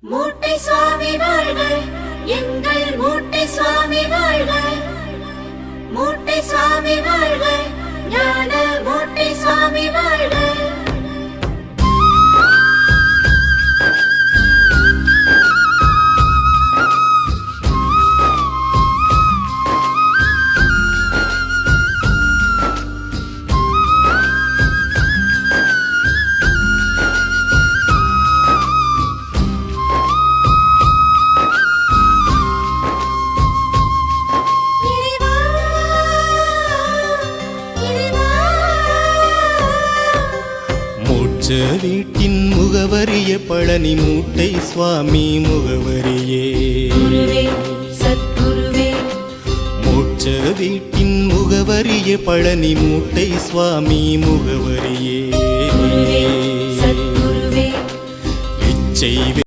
மூட்டை சுவாமி வாழ்க, எங்கள் மூட்டை சுவாமி வாழ்க. மூட்டை சுவாமி வாழ்க, ஞான மூட்டை சுவாமி வாழ்க. வீட்டின் முகவரிய பழனி மூட்டை சுவாமி முகவரியே. மோட்ச வீட்டின் முகவரிய பழனி மூட்டை சுவாமி முகவரியே. இச்சை